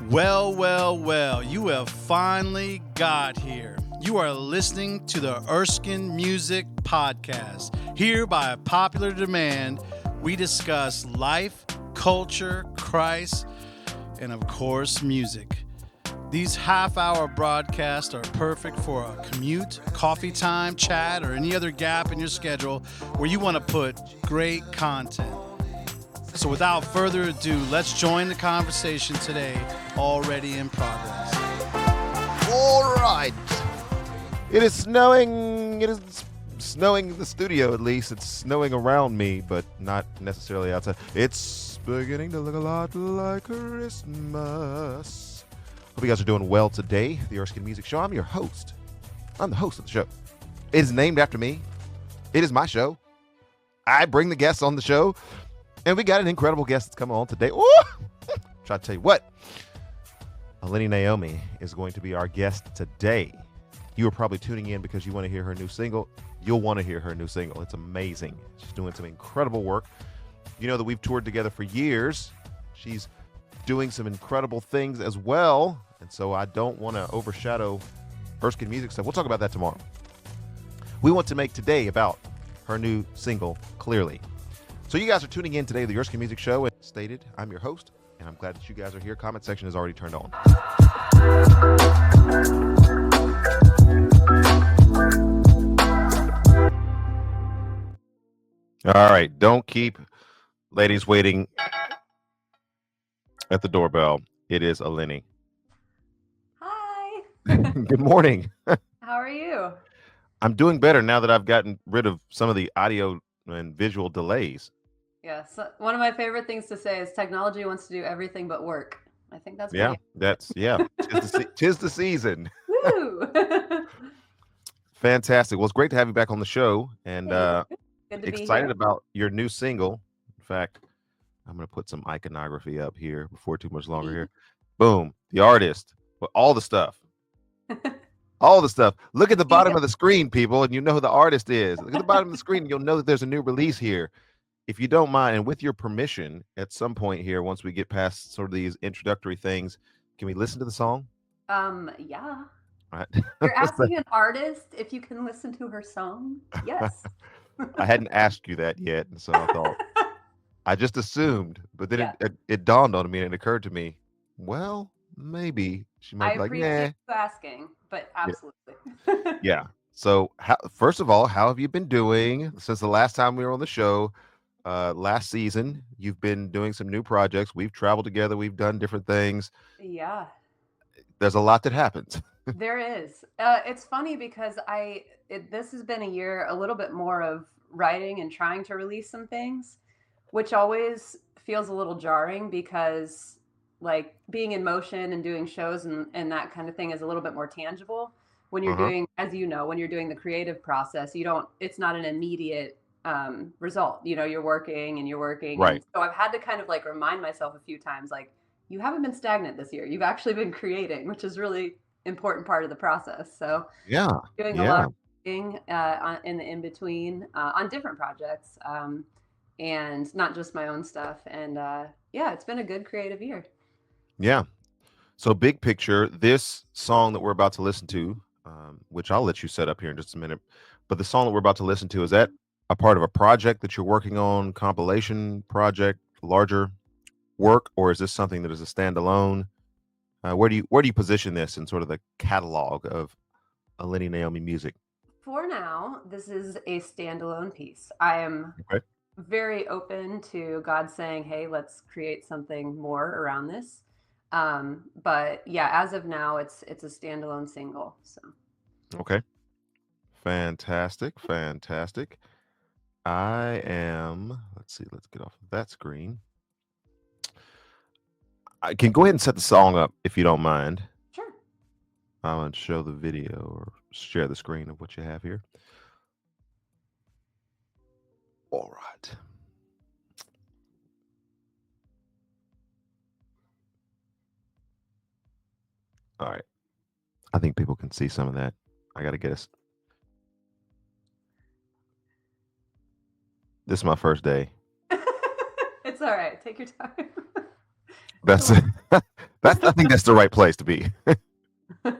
Well, you have finally got here. You are listening to the Erskin Music Podcast. Here, by popular demand, we discuss life, culture, Christ, and of course, music. These half-hour broadcasts are perfect for a commute, coffee time, chat, or any other gap in your schedule where you want to put great content. So without further ado, let's join the conversation today, already in progress. All right. It is snowing. It is snowing in the studio, at least. It's snowing around me, but not necessarily outside. It's beginning to look a lot like Christmas. Hope you guys are doing well today. The Erskin Music Show. I'm your host. I'm the host of the show. It is named after me. It is my show. I bring the guests on the show. And we got an incredible guest that's coming on today. Ooh! Try to tell you what. Eleni Naomi is going to be our guest today. You are probably tuning in because you want to hear her new single. You'll want to hear her new single. It's amazing. She's doing some incredible work. You know that we've toured together for years. She's doing some incredible things as well. And so I don't want to overshadow Erskin Music stuff. We'll talk about that tomorrow. We want to make today about her new single, Clearly. So you guys are tuning in today to the Erskin Music Show. And stated, I'm your host, and I'm glad that you guys are here. Comment section is already turned on. All right, don't keep ladies waiting at the doorbell. It is Eleni. Hi. Good morning. How are you? I'm doing better now that I've gotten rid of some of the audio and visual delays. Yes, one of my favorite things to say is technology wants to do everything but work. I think that's Tis the season. Woo! Fantastic. Well, it's great to have you back on the show, and Good to excited be here. about your new single. In fact, I'm going to put some iconography up here before too much longer here. Boom, the artist, all the stuff. All the stuff. Look at the bottom of the screen, people, and you know who the artist is. Look at the bottom of the screen, and you'll know that there's a new release here. If you don't mind, and with your permission, at some point here, once we get past sort of these introductory things, can we listen to the song? Yeah. All right. You're asking an artist if you can listen to her song? Yes. I hadn't asked you that yet, and so I thought, I just assumed, but then Yeah. it dawned on me, and it occurred to me, well, maybe she might I be like, appreciate nah. you asking, but absolutely. Yeah. So, first of all, how have you been doing since the last time we were on the show? Last season, you've been doing some new projects. We've traveled together. We've done different things. Yeah. There's a lot that happens. There is. It's funny because this has been a year a little bit more of writing and trying to release some things, which always feels a little jarring because like being in motion and doing shows and that kind of thing is a little bit more tangible. When you're doing, as you know, when you're doing the creative process, it's not an immediate result. You know, you're working. Right. And so I've had to kind of like remind myself a few times, like, you haven't been stagnant this year. You've actually been creating, which is really important part of the process. So doing a lot of thing in the in-between on different projects and not just my own stuff. And it's been a good creative year. Yeah. So big picture, this song that we're about to listen to, which I'll let you set up here in just a minute, but the song that we're about to listen to, is that a part of a project that you're working on, compilation project, larger work, or is this something that is a standalone? Where do you position this in sort of the catalog of Eleni Naomi music? For now, this is a standalone piece. I am very open to God saying, hey, let's create something more around this. But yeah, as of now, it's a standalone single. So okay. Fantastic. I am, let's get off of that screen. I can go ahead and set the song up if you don't mind. Sure. I'm going to show the video or share the screen of what you have here. All right. All right. I think people can see some of that. I got to get us. This is my first day. It's all right. Take your time. That's I think that's the right place to be. Go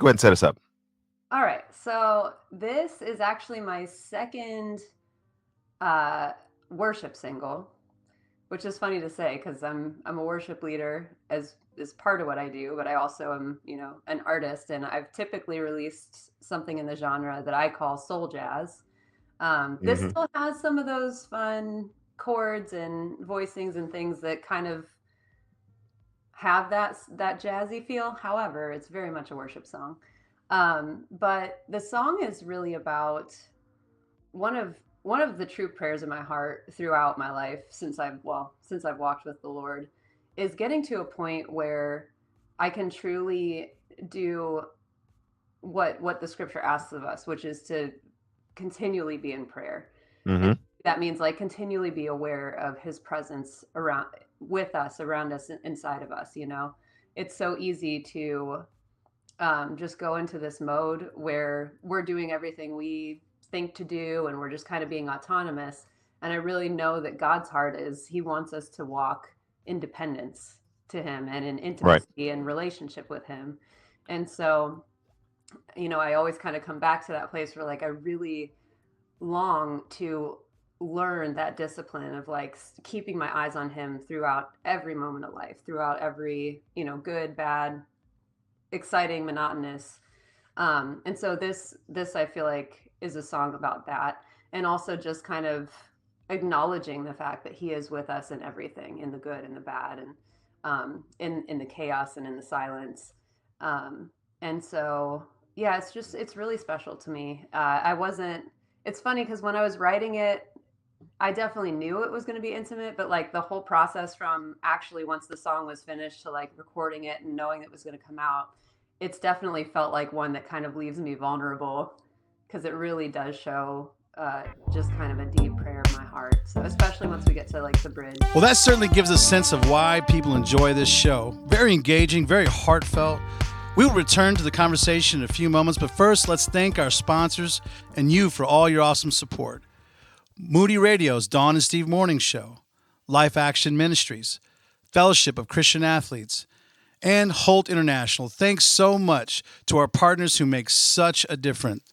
ahead and set us up. All right. So this is actually my second worship single, which is funny to say because I'm a worship leader as is part of what I do, but I also am, an artist, and I've typically released something in the genre that I call soul jazz. This still has some of those fun chords and voicings and things that kind of have that jazzy feel. However, it's very much a worship song. But the song is really about one of the true prayers in my heart throughout my life since I've walked with the Lord is getting to a point where I can truly do what the scripture asks of us, which is to continually be in prayer. And that means like continually be aware of his presence around with us, around us, inside of us. It's so easy to just go into this mode where we're doing everything we think to do and we're just kind of being autonomous. And I really know that God's heart is he wants us to walk in dependence to him and in intimacy and relationship with him. And so, I always kind of come back to that place where like I really long to learn that discipline of like keeping my eyes on him throughout every moment of life, throughout every, good, bad, exciting, monotonous. And so this I feel like is a song about that. And also just kind of acknowledging the fact that he is with us in everything, in the good and the bad, and in the chaos and in the silence. And so, yeah, it's really special to me. It's funny because when I was writing it, I definitely knew it was going to be intimate, but like the whole process from actually once the song was finished to like recording it and knowing it was going to come out, it's definitely felt like one that kind of leaves me vulnerable because it really does show just kind of a deep prayer of my heart. So especially once we get to like the bridge. Well, that certainly gives a sense of why people enjoy this show. Very engaging, very heartfelt. We will return to the conversation in a few moments, but first, let's thank our sponsors and you for all your awesome support. Moody Radio's Dawn and Steve Morning Show, Life Action Ministries, Fellowship of Christian Athletes, and Holt International. Thanks so much to our partners who make such a difference.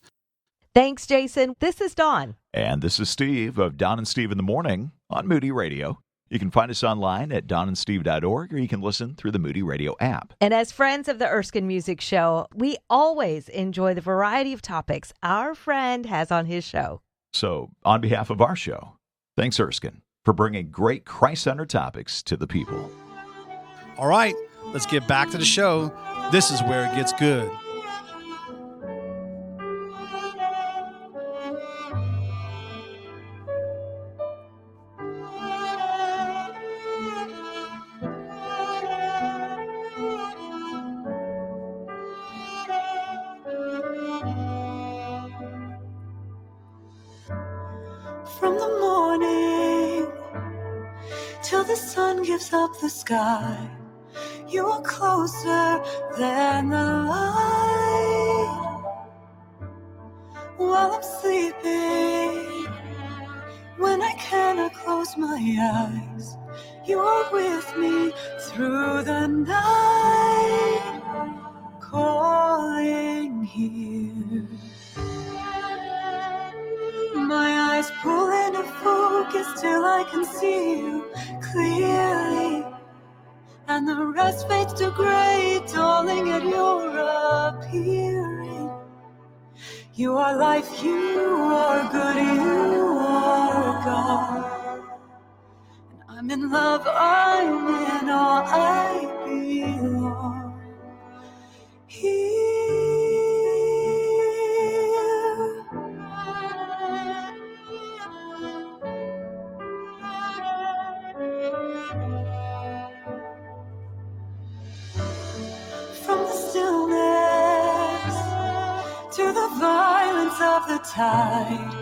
Thanks, Jason. This is Dawn. And this is Steve of Dawn and Steve in the Morning on Moody Radio. You can find us online at donandsteve.org, or you can listen through the Moody Radio app. And as friends of the Erskin Music Show, we always enjoy the variety of topics our friend has on his show. So, on behalf of our show, thanks, Erskin, for bringing great Christ-centered topics to the people. All right, let's get back to the show. This is where it gets good. From the morning till the sun gives up the sky, you are closer than the light. While I'm sleeping, when I cannot close my eyes, you are with me through the night, calling here. My eyes pull into focus till I can see you clearly, and the rest fades to gray, darling, at your appearing. You are life, you are good, you are God. And I'm in love, I'm in all, I belong here. From the stillness to the violence of the tide,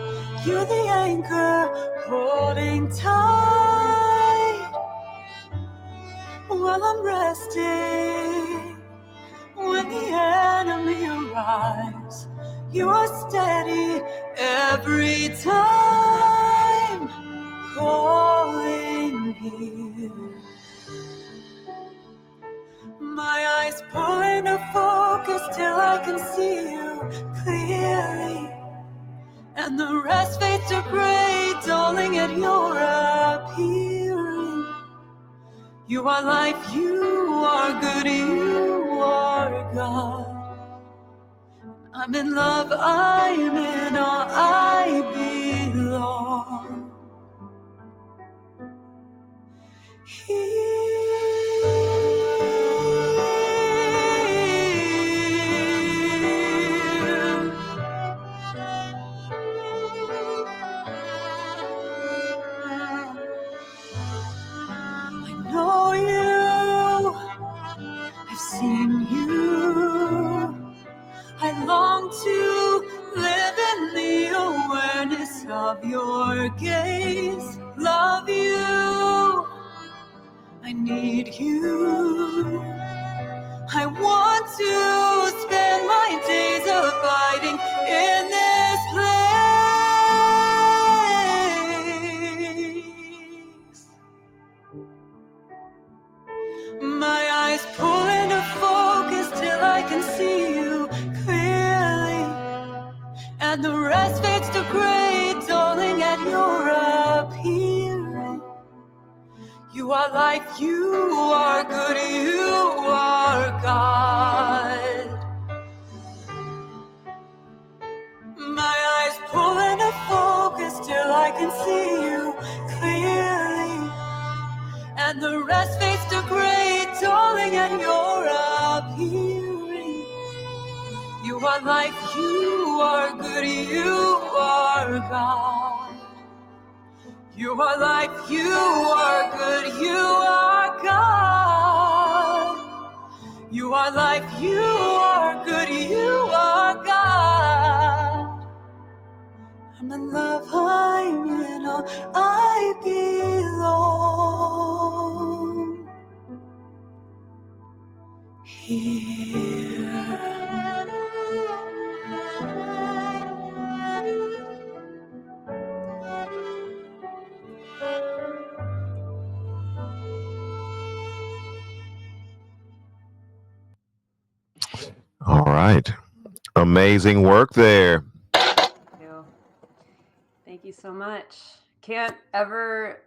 you're the anchor holding tight. While I'm resting, when the enemy arrives, you are steady every time, calling here. and the rest fades to gray, darling, at your appearing. You are life, you are good, you are God. I'm in love, I'm in awe, I belong here. I know you, I've seen you. I long to live in the awareness of your gaze. Love you, I need you. I want to spend my days abiding in this place. My eyes pull into focus till I can see you clearly, and the rest fades to gray, darling, at your appearing. You are life, you are good, you are God. My eyes pull into focus till I can see you clearly, and the rest fades to gray, darling, and you're appearing. You are life, you are good, you are God. You are life, you are good, you are God. You are life, you are good, you are God. I'm in love, I'm in awe, I belong here. All right. Amazing work there. Thank you so much. Can't ever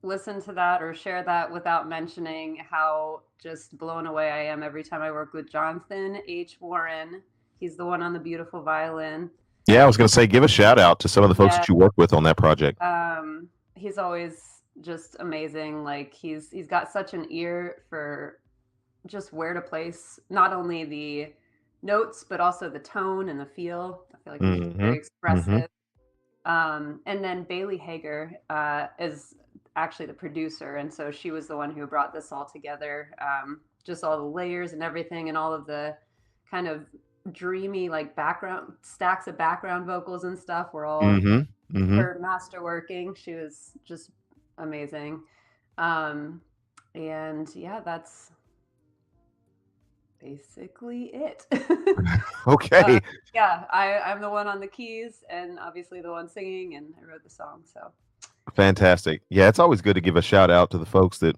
listen to that or share that without mentioning how just blown away I am every time I work with Jonathan H. Warren. He's the one on the beautiful violin. Yeah, I was going to say, give a shout out to some of the folks Yeah. that you work with on that project. He's always just amazing. Like he's got such an ear for just where to place not only the notes but also the tone and the feel. I feel like he's just very expressive. And then Bailey Hager is actually the producer, and so she was the one who brought this all together. Just all the layers and everything, and all of the kind of dreamy like background stacks of background vocals and stuff were all her masterworking. She was just amazing. And yeah, that's basically it. Okay. Yeah, I'm the one on the keys and obviously the one singing, and I wrote the song. So Fantastic. Yeah, it's always good to give a shout out to the folks that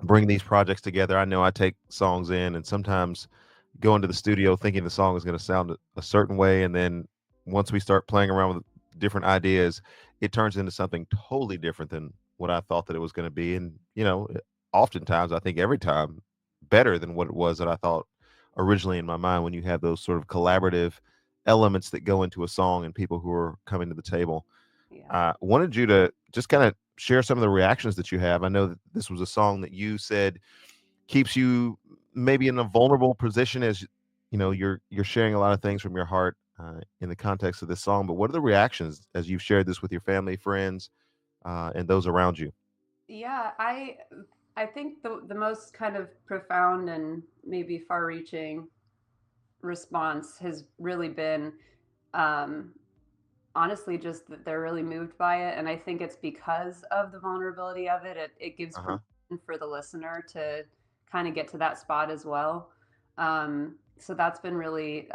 bring these projects together. I know I take songs in and sometimes go into the studio thinking the song is going to sound a certain way, and then once we start playing around with different ideas, it turns into something totally different than what I thought that it was going to be. And oftentimes, I think every time, better than what it was that I thought originally in my mind, when you have those sort of collaborative elements that go into a song and people who are coming to the table. yeah. Wanted you to just kind of share some of the reactions that you have. I know that this was a song that you said keeps you maybe in a vulnerable position, as you're sharing a lot of things from your heart in the context of this song. But what are the reactions as you've shared this with your family, friends, and those around you? Yeah, I think the most kind of profound and maybe far-reaching response has really been honestly just that they're really moved by it, and I think it's because of the vulnerability of it. It gives permission for the listener to kind of get to that spot as well. So that's been really,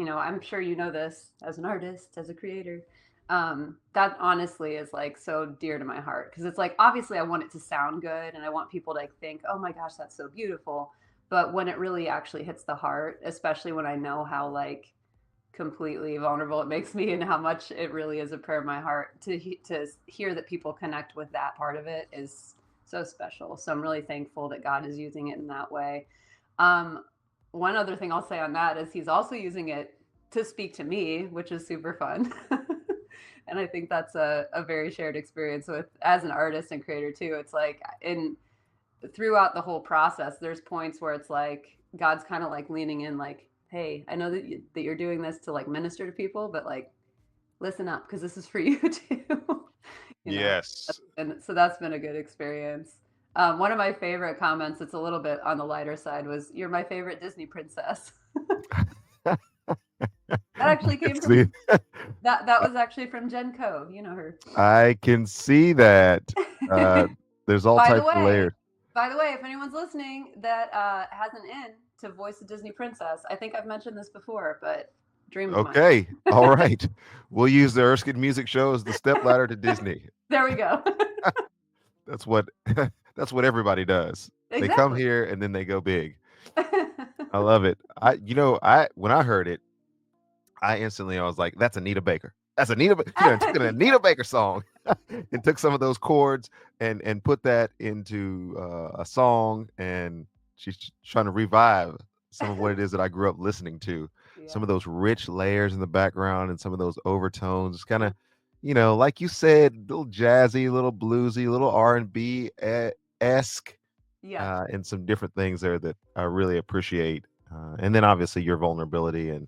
I'm sure you know this as an artist, as a creator. That honestly is like so dear to my heart, because it's like obviously I want it to sound good and I want people to like think, oh my gosh, that's so beautiful. But when it really actually hits the heart, especially when I know how like completely vulnerable it makes me, and how much it really is a prayer in my heart to hear that people connect with that part of it is so special. So I'm really thankful that God is using it in that way. Um, One other thing I'll say on that is he's also using it to speak to me, which is super fun. And I think that's a very shared experience with as an artist and creator too. It's like in throughout the whole process, there's points where it's like God's kind of like leaning in, like, "Hey, I know that that you're doing this to like minister to people, but like listen up because this is for you too." you know, Yes. and so that's been a good experience. One of my favorite comments, it's a little bit on the lighter side, was, "You're my favorite Disney princess." That actually came See, from that was actually from Jen Coe. You know her. I can see that. There's all By the types of way, layers. if anyone's listening that has an in to voice a Disney princess, I think I've mentioned this before, but dream of mine. Okay. All right. We'll use the Erskine Music Show as the stepladder to Disney. There we go. That's what that's what everybody does. They come Exactly. here and then they go big. I love it. When I heard it, I was like, that's Anita Baker. That's Anita. She done took an Anita Baker song and took some of those chords and put that into a song, and she's trying to revive some of what it is that I grew up listening to. Some of those rich layers in the background and some of those overtones, kind of, like you said, a little jazzy, a little bluesy, a little R&B esque, Yeah. and some different things there that I really appreciate. And then obviously your vulnerability, and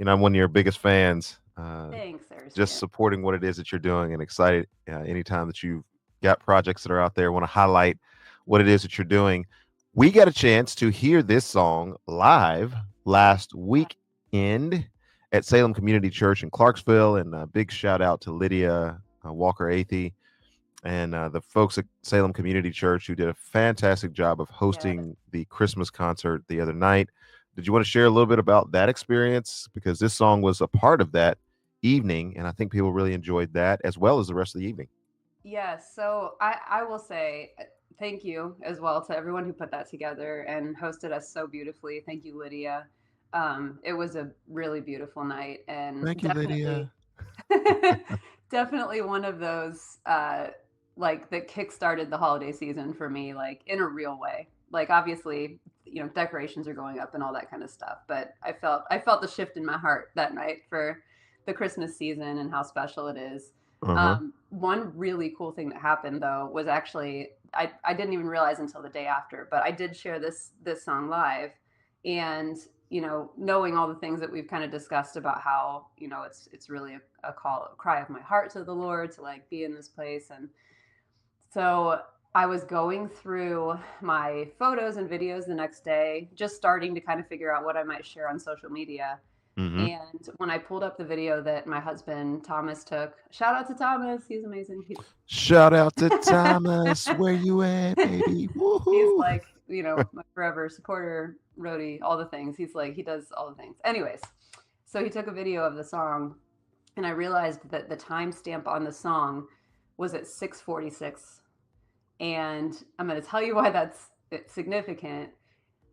I'm one of your biggest fans. Thanks, Erskin. Just supporting what it is that you're doing, and excited anytime that you've got projects that are out there, want to highlight what it is that you're doing. We got a chance to hear this song live last weekend at Salem Community Church in Clarksville, and a big shout out to Lydia Walker Athey and the folks at Salem Community Church, who did a fantastic job of hosting the Christmas concert the other night. Did you want to share a little bit about that experience? Because this song was a part of that evening, and I think people really enjoyed that as well as the rest of the evening. Yes. So I will say thank you as well to everyone who put that together and hosted us so beautifully. Thank you, Lydia. It was a really beautiful night, and Thank you, Lydia. definitely one of those like that kickstarted the holiday season for me, like in a real way. Like obviously, decorations are going up and all that kind of stuff, but I felt the shift in my heart that night for the Christmas season and how special it is. One really cool thing that happened though was actually I didn't even realize until the day after, but I did share this song live, and knowing all the things that we've kind of discussed about how it's really a cry of my heart to the Lord to like be in this place. And so I was going through my photos and videos the next day, just starting to kind of figure out what I might share on social media. And when I pulled up the video that my husband Thomas took, shout out to Thomas, he's amazing. Shout out to Thomas, where you at, baby? Woo-hoo. He's like, my forever supporter, roadie, all the things. He's like, he does all the things. Anyways, so he took a video of the song, and I realized that the timestamp on the song was at 6:46. And I'm going to tell you why that's significant.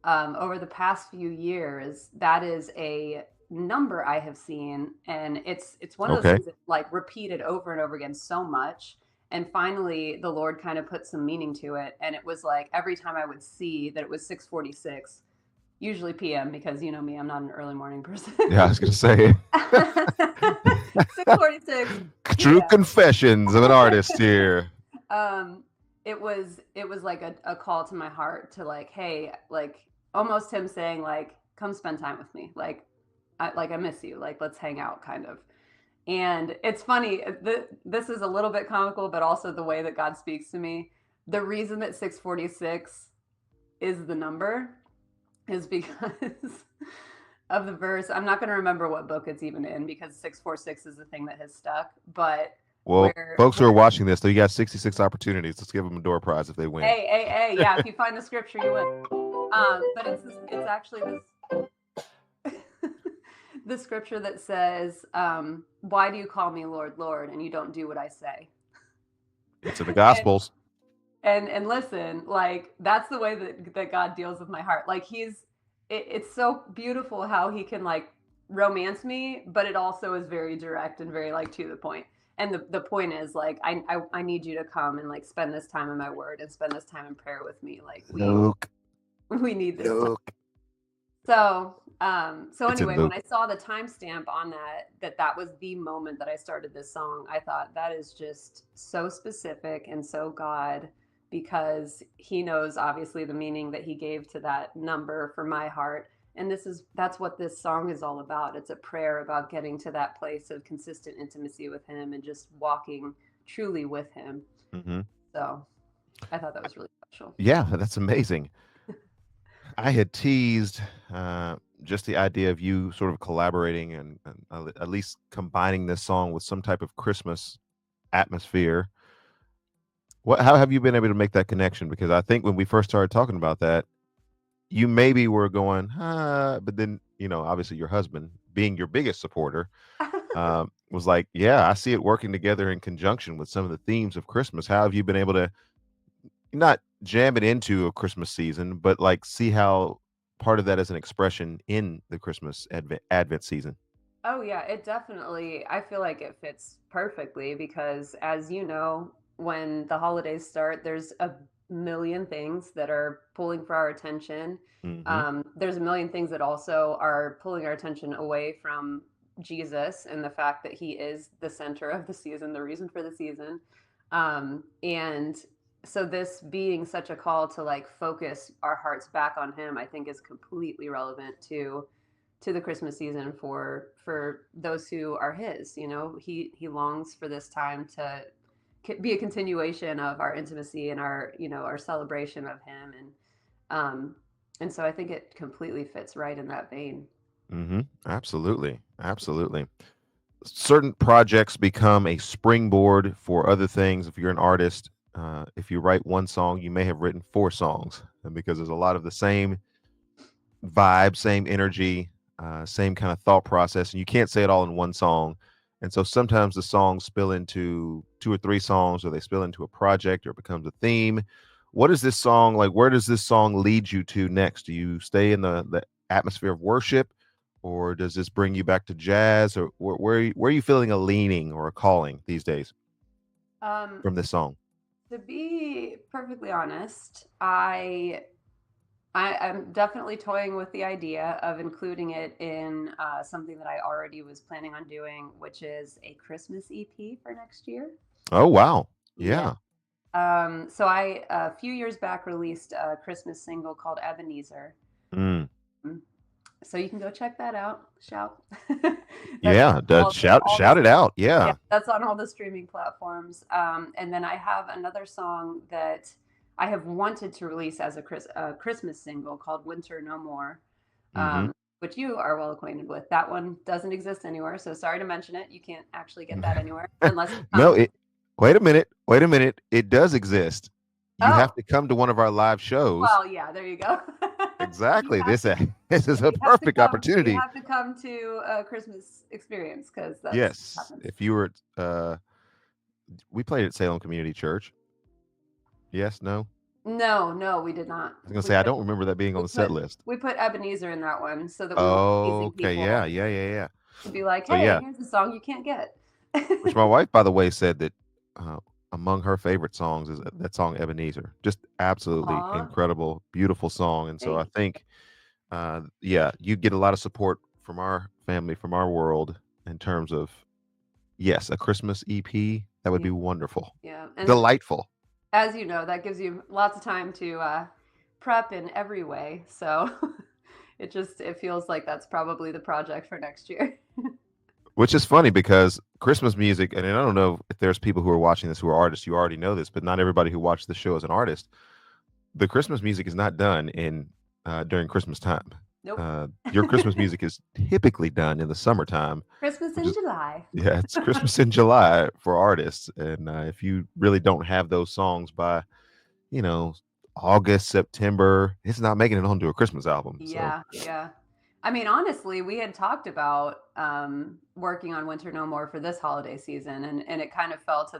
Over the past few years, that is a number I have seen, and it's one of those things that like repeated over and over again so much. And finally, the Lord kind of put some meaning to it, and it was like every time I would see that it was 6:46, usually PM, because you know me, I'm not an early morning person. Yeah, I was going to say 6:46. True confessions of an artist here. It was like a call to my heart to like, hey, like almost him saying like, come spend time with me. Like I miss you. Like, let's hang out kind of. And it's funny. This is a little bit comical, but also the way that God speaks to me. The reason that 6:46 is the number is because of the verse. I'm not going to remember what book it's even in, because 646 is the thing that has stuck. But well, folks who are watching this, though, you got 66 opportunities. Let's give them a door prize if they win. Hey, yeah, if you find the scripture, you win. But it's actually this the scripture that says, why do you call me Lord, Lord, and you don't do what I say? It's in the Gospels. And listen, like that's the way that God deals with my heart. Like it's so beautiful how he can like romance me, but it also is very direct and very like to the point. And the point is like I need you to come and like spend this time in my word and spend this time in prayer with me. Like Luke. we need this time. Luke. So It's in anyway, when Luke. I saw the timestamp on that was the moment that I started this song, I thought that is just so specific and so God, because he knows obviously the meaning that he gave to that number for my heart. And that's what this song is all about. It's a prayer about getting to that place of consistent intimacy with him and just walking truly with him. Mm-hmm. So I thought that was really special. Yeah, that's amazing. I had teased just the idea of you sort of collaborating and at least combining this song with some type of Christmas atmosphere. How have you been able to make that connection? Because I think when we first started talking about that, you maybe were going, but then, obviously your husband, being your biggest supporter, was like, yeah, I see it working together in conjunction with some of the themes of Christmas. How have you been able to not jam it into a Christmas season, but like see how part of that is an expression in the Christmas Advent season? Oh yeah, it definitely, I feel like it fits perfectly because as you know, when the holidays start, there's a million things that are pulling for our attention. There's a million things that also are pulling our attention away from Jesus and the fact that he is the center of the season, the reason for the season. And so this being such a call to like focus our hearts back on him, I think is completely relevant to the Christmas season for those who are his. He longs for this time to be a continuation of our intimacy and our our celebration of him, and so I think it completely fits right in that vein. Absolutely. Certain projects become a springboard for other things. If you're an artist, if you write one song, you may have written 4 songs, and because there's a lot of the same vibe, same energy, same kind of thought process, and you can't say it all in one song. And so sometimes the songs spill into 2 or 3 songs, or they spill into a project, or it becomes a theme. What is this song like? Where does this song lead you to next? Do you stay in the atmosphere of worship, or does this bring you back to jazz, or where are you feeling a leaning or a calling these days from this song? To be perfectly honest, I'm definitely toying with the idea of including it in something that I already was planning on doing, which is a Christmas EP for next year. Oh, wow. Yeah. So I, a few years back, released a Christmas single called Ebenezer. So you can go check that out. Shout. Yeah, shout it out. Yeah. That's on all the streaming platforms. And then I have another song that I have wanted to release as a Christmas single called Winter No More, which you are well acquainted with. That one doesn't exist anywhere, so sorry to mention it. You can't actually get that anywhere unless wait a minute. It does exist. You have to come to one of our live shows. Well, yeah, there you go. Exactly. This is a perfect opportunity. You have to come to a Christmas experience because that's yes. what happens. If you were, we played at Salem Community Church. Yes, no? No, we did not. I was gonna say I don't remember that being on the set list. We put Ebenezer in that one so that we want okay, yeah. To be like, hey, here's a song you can't get. Which my wife, by the way, said that among her favorite songs is that song Ebenezer. Just absolutely incredible, beautiful song. And so I think, you get a lot of support from our family, from our world, in terms of, yes, a Christmas EP. That would be wonderful. Yeah, and delightful. As you know, that gives you lots of time to prep in every way. So it feels like that's probably the project for next year. Which is funny because Christmas music, and I don't know if there's people who are watching this who are artists, you already know this, but not everybody who watches the show is an artist. The Christmas music is not done during Christmas time. Nope. Your Christmas music is typically done in the summertime. Christmas in July. Yeah, it's Christmas in July for artists. And if you really don't have those songs by, August, September, it's not making it onto a Christmas album. Yeah. I mean, honestly, we had talked about working on Winter No More for this holiday season, and it kind of fell to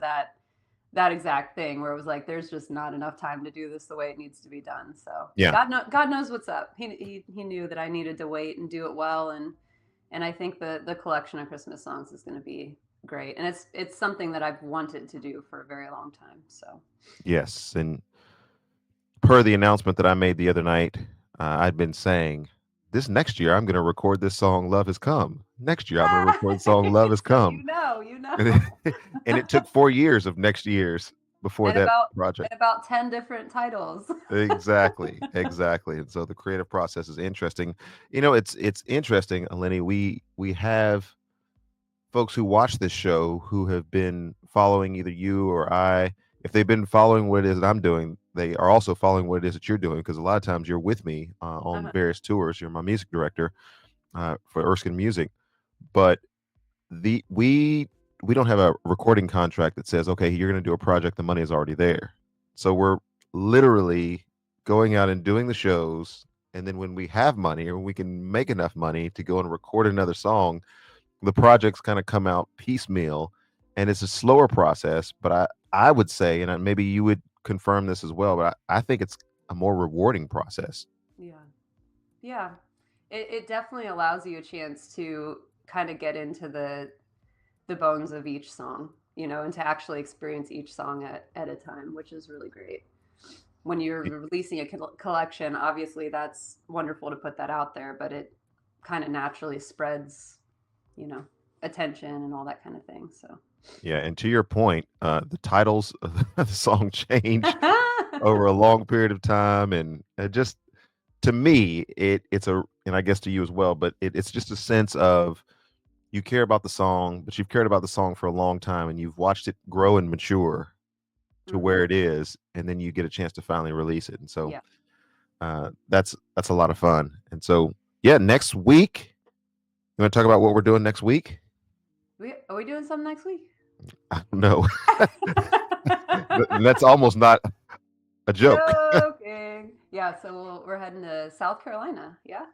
that exact thing where it was like, there's just not enough time to do this the way it needs to be done. So yeah, God knows what's up. He knew that I needed to wait and do it well, And I think the collection of Christmas songs is going to be great. And it's something that I've wanted to do for a very long time. So Yes, and per the announcement that I made the other night, I'd been saying this next year I'm going to record this song "Love Has Come." Next year I'm going to record the song "Love Has so Come," you know. and it took 4 years of next years before And that project. about 10 different titles. Exactly, exactly. And so the creative process is interesting. It's interesting, Eleni. We have folks who watch this show who have been following either you or I. If they've been following what it is that I'm doing, they are also following what it is that you're doing, because a lot of times you're with me on Uh-huh. various tours. You're my music director for Erskin Music, but we don't have a recording contract that says, okay, you're going to do a project, the money is already there. So we're literally going out and doing the shows, and then when we have money or we can make enough money to go and record another song, the projects kind of come out piecemeal, and it's a slower process. But I would say, and maybe you would confirm this as well, but I think it's a more rewarding process. Yeah. It definitely allows you a chance to kind of get into the bones of each song, and to actually experience each song at a time, which is really great. When you're releasing a collection, obviously that's wonderful to put that out there, but it kind of naturally spreads, attention and all that kind of thing. So Yeah, and to your point, the titles of the song change over a long period of time, and just to me, and I guess to you as well, but it's just a sense of you care about the song, but you've cared about the song for a long time, and you've watched it grow and mature to where it is, and then you get a chance to finally release it, and so that's a lot of fun. And so, yeah, next week, you want to talk about what we're doing next week? Are we doing something next week? No, that's almost not a joke. Joking. Yeah, so we're heading to South Carolina. Yeah,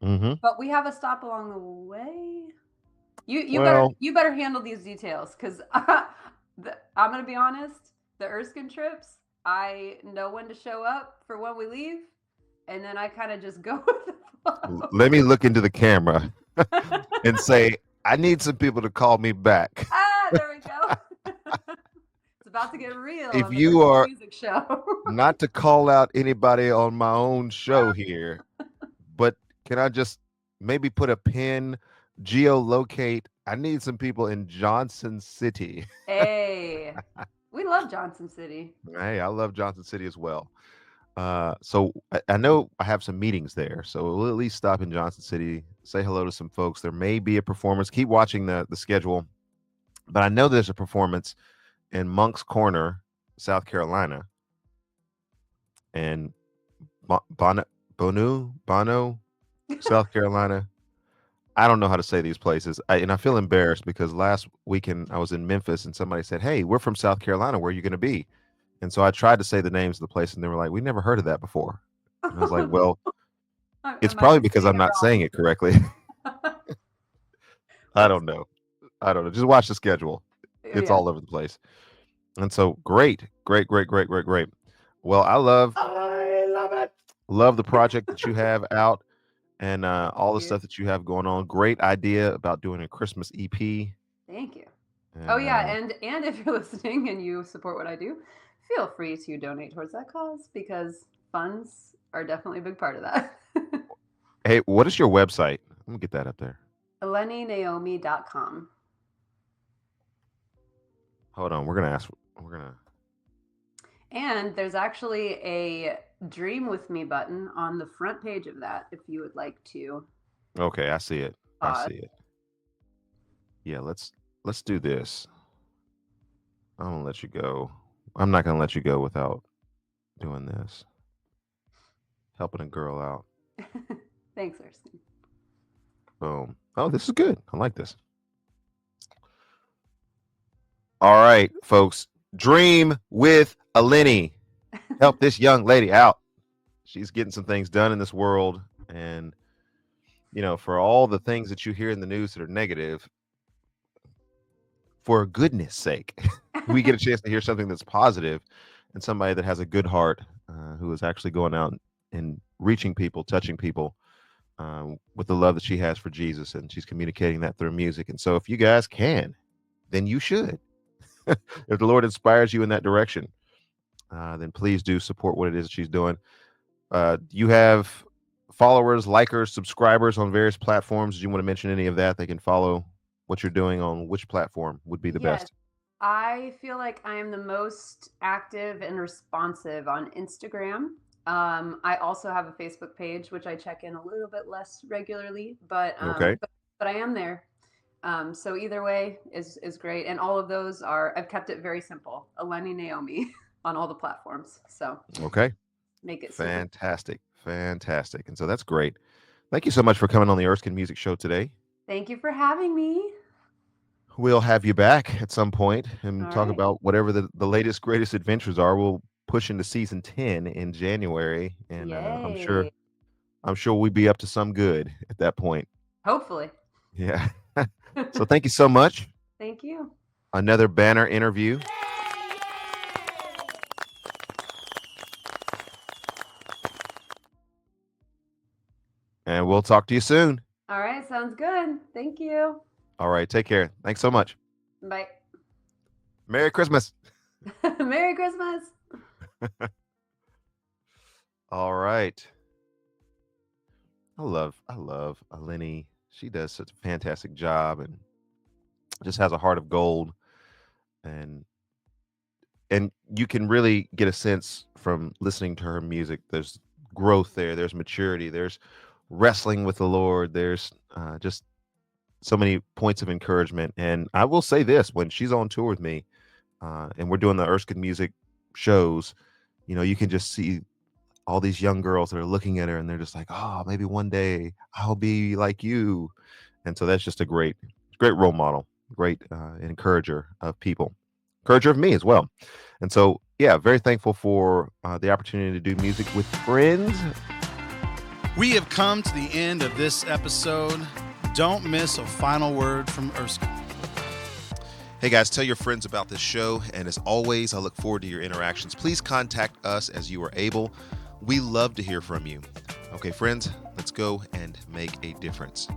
but we have a stop along the way. You better handle these details, because I'm gonna be honest. The Erskine trips, I know when to show up for when we leave, and then I kind of just go with the flow. Let me look into the camera and say, I need some people to call me back. There we go. It's about to get real. If on the you Erskine are music show. not to call out anybody on my own show here, but can I just maybe put a pin, geolocate? I need some people in Johnson City. Hey, we love Johnson City. Hey, I love Johnson City as well. So I know I have some meetings there, so we'll at least stop in Johnson City, say hello to some folks. There may be a performance. Keep watching the schedule, but I know there's a performance in Monk's Corner, South Carolina, and Bono, South Carolina. I don't know how to say these places, and I feel embarrassed because last weekend I was in Memphis and somebody said, "Hey, we're from South Carolina. Where are you going to be?" And so I tried to say the names of the place, and they were like, "We never heard of that before." And I was like, "Well, it's probably because I'm not saying it correctly." I don't know. Just watch the schedule. It's all over the place. And so great. Well, I love it. Love the project that you have out, and all the stuff that you have going on. Great idea about doing a Christmas EP. Thank you. And, and if you're listening and you support what I do, feel free to donate towards that cause, because funds are definitely a big part of that. Hey, what is your website? Let me get that up there. EleniNaomi.com. Hold on, we're gonna. And there's actually a Dream With Me button on the front page of that, if you would like to. Okay, I see it. Yeah, let's do this. I'm gonna let you go. I'm not gonna let you go without doing this. Helping a girl out. Thanks, Erskin. Boom. Oh, this is good. I like this. All right, folks. Dream with Eleni. Help this young lady out. She's getting some things done in this world. And, for all the things that you hear in the news that are negative, for goodness sake, we get a chance to hear something that's positive, and somebody that has a good heart, who is actually going out and reaching people, touching people. with the love that she has for Jesus, and she's communicating that through music. And so if you guys can, then you should. If the Lord inspires you in that direction, then please do support what it is that she's doing. You have followers, likers, subscribers on various platforms. Do you want to mention any of that? They can follow what you're doing on which platform would be the Yes. best. I feel like I am the most active and responsive on Instagram. I also have a Facebook page, which I check in a little bit less regularly, but Okay. but I am there. So either way is great, and all of those are, I've kept it very simple. Eleni, Naomi on all the platforms. So Okay. make it super. Fantastic. Fantastic. And so that's great. Thank you so much for coming on the Erskin Music Show today. Thank you for having me. We'll have you back at some point and All talk right. about whatever the latest, greatest adventures are. We'll push into season 10 in January, and I'm sure Yay. we'll be up to some good at that point. Hopefully. Yeah. So thank you so much. Thank you. Another banner interview. And we'll talk to you soon. All right. Sounds good. Thank you. All right. Take care. Thanks so much. Bye. Merry Christmas. Merry Christmas. All right. I love Eleni. She does such a fantastic job and just has a heart of gold. And you can really get a sense from listening to her music. There's growth there. There's maturity. There's wrestling with the Lord. There's just so many points of encouragement. And I will say this, when she's on tour with me and we're doing the Erskine music shows, you can just see all these young girls that are looking at her and they're just like, oh, maybe one day I'll be like you. And so that's just a great role model, great encourager of people, encourager of me as well. And so, yeah, very thankful for the opportunity to do music with friends. We have come to the end of this episode. Don't miss a final word from Erskin. Hey guys, tell your friends about this show. And as always, I look forward to your interactions. Please contact us as you are able. We love to hear from you. Okay, friends, let's go and make a difference.